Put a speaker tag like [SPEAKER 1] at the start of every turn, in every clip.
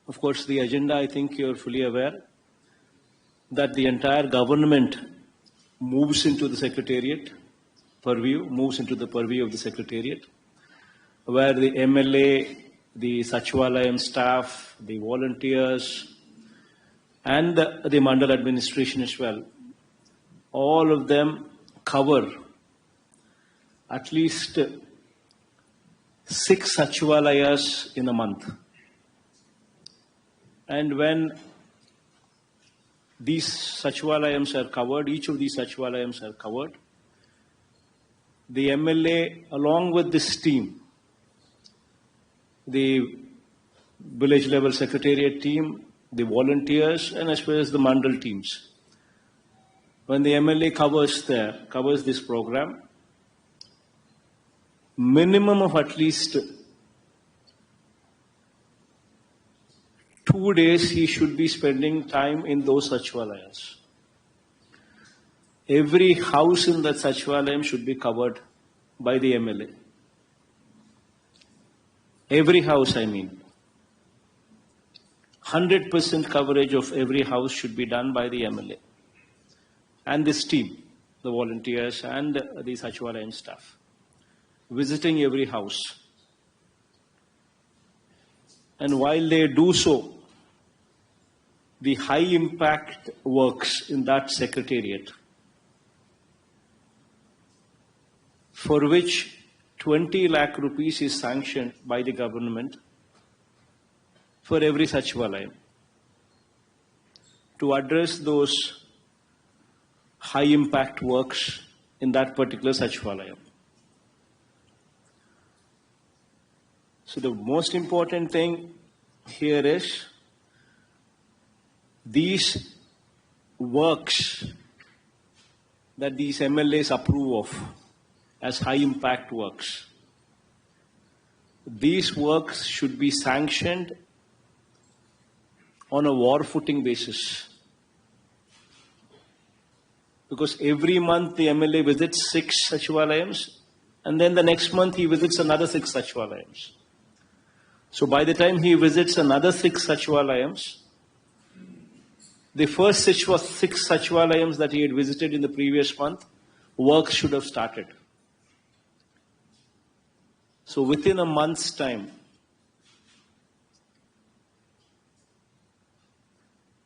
[SPEAKER 1] Of course, the agenda, I think you're fully aware that the entire government moves into the secretariat purview, moves into the purview of the secretariat, where the MLA, the Sachivalayam staff, the volunteers, and the Mandal administration as well, all of them cover at least 6 Sachivalayas in a month. And when these Sachivalayams are covered, each of these Sachivalayams are covered, the MLA, along with this team, the village level secretariat team, the volunteers, and as well as the Mandal teams, when the MLA covers this program, minimum of at least 2 days he should be spending time in those Sachivalayas. Every house in that Sachivalayam should be covered by the MLA. Every house, I mean. 100% coverage of every house should be done by the MLA. And this team, the volunteers and the Sachivalayam staff, visiting every house. And while they do so, the high impact works in that secretariat, for which 20 lakh rupees is sanctioned by the government for every Sachivalayam, to address those high impact works in that particular Sachivalayam. So the most important thing here is these works that these MLAs approve of as high impact works, these works should be sanctioned on a war footing basis. Because every month the MLA visits 6 Sachivalayams, and then the next month he visits another 6 Sachivalayams. So by the time he visits another 6 Sachivalayams, the first 6 Sachivalayams that he had visited in the previous month, work should have started. So within a month's time,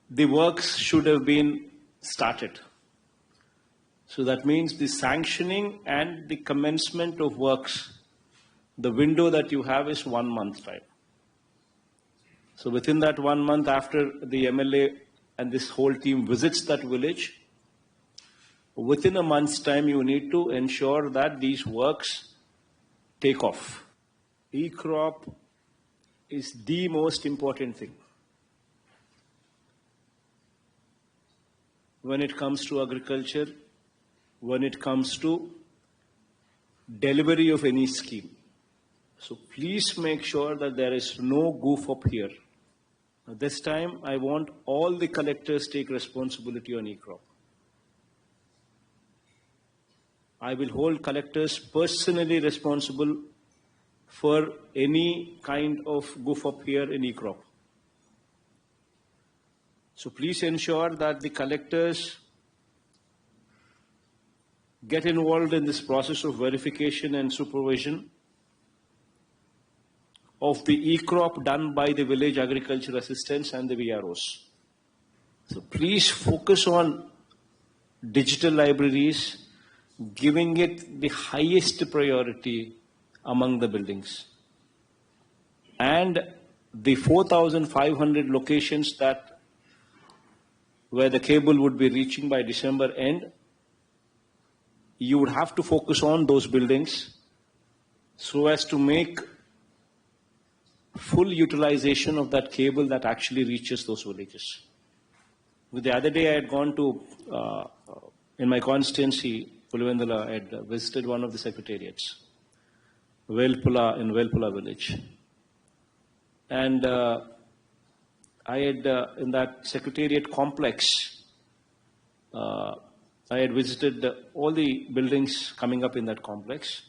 [SPEAKER 1] the works should have been started. So that means the sanctioning and the commencement of works, the window that you have is 1 month time. So within that 1 month, after the MLA and this whole team visits that village, within a month's time you need to ensure that these works take off. E-crop is the most important thing when it comes to agriculture, when it comes to delivery of any scheme. So please make sure that there is no goof up here. This time I want all the collectors take responsibility on e-crop. I will hold collectors personally responsible for any kind of goof up here in e-crop. So please ensure that the collectors get involved in this process of verification and supervision of the e-crop done by the village agriculture assistants and the VROs. So please focus on digital libraries, giving it the highest priority among the buildings. And the 4,500 locations that where the cable would be reaching by December end, you would have to focus on those buildings so as to make full utilization of that cable that actually reaches those villages. The other day I had gone to, in my constituency, Pulivendula, I had visited one of the secretariats, Velpula, in Velpula village. And I had, in that secretariat complex, I had visited all the buildings coming up in that complex.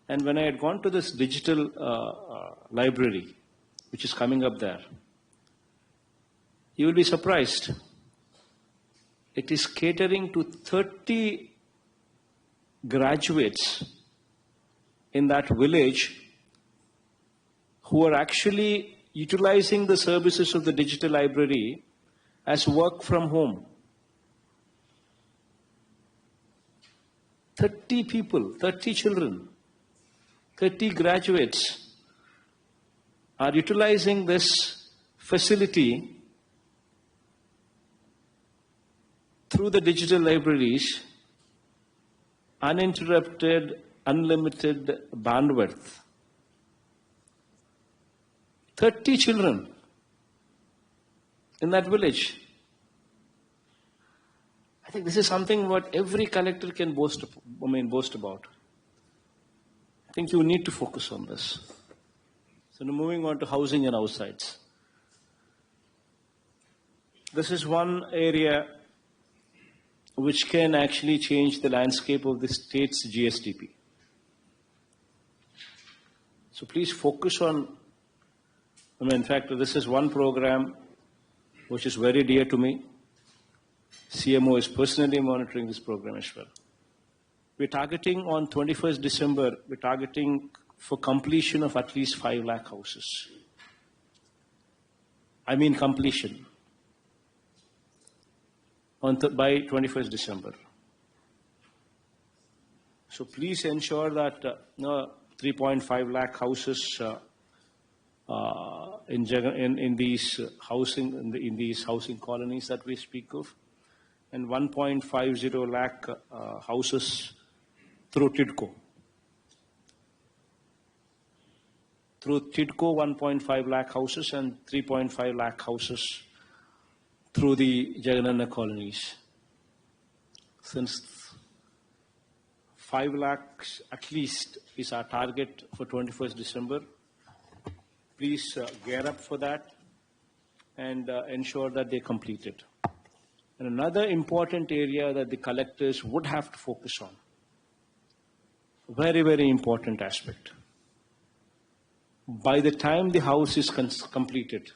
[SPEAKER 1] And when I had gone to this digital library, which is coming up there, You will be surprised. It is catering to 30 graduates in that village who are actually utilizing the services of the digital library as work from home. 30 people, 30 children, 30 graduates are utilizing this facility through the digital libraries, uninterrupted, unlimited bandwidth. 30 children in that village. I think this is something what every collector can boast about. I think you need to focus on this. So now moving on to housing and house sites. This is one area which can actually change the landscape of the state's GSDP. So please focus on, in fact, this is one program which is very dear to me. CMO is personally monitoring this program as well. We're targeting on 21st December, we're targeting for completion of at least 5 lakh houses. I mean completion. By 21st December. So please ensure that 3.5 lakh houses in these housing colonies that we speak of, and 1.50 lakh houses through TIDCO. Through TIDCO, 1.5 lakh houses and 3.5 lakh houses through the Jagannath colonies. Since 5 lakhs at least is our target for 21st December, please gear up for that and ensure that they complete it. And another important area that the collectors would have to focus on, very, very important aspect. By the time the house is completed,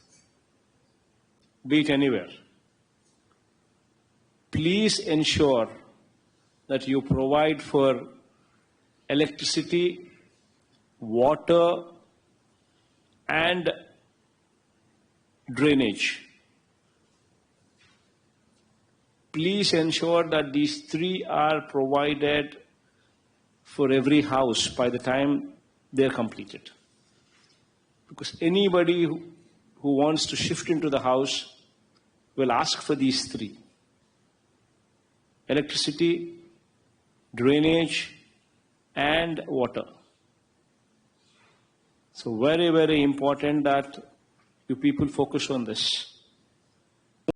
[SPEAKER 1] be it anywhere, please ensure that you provide for electricity, water, and drainage. Please ensure that these 3 are provided for every house by the time they're completed. Because anybody who wants to shift into the house will ask for these 3. Electricity, drainage, and water. So very, very important that you people focus on this.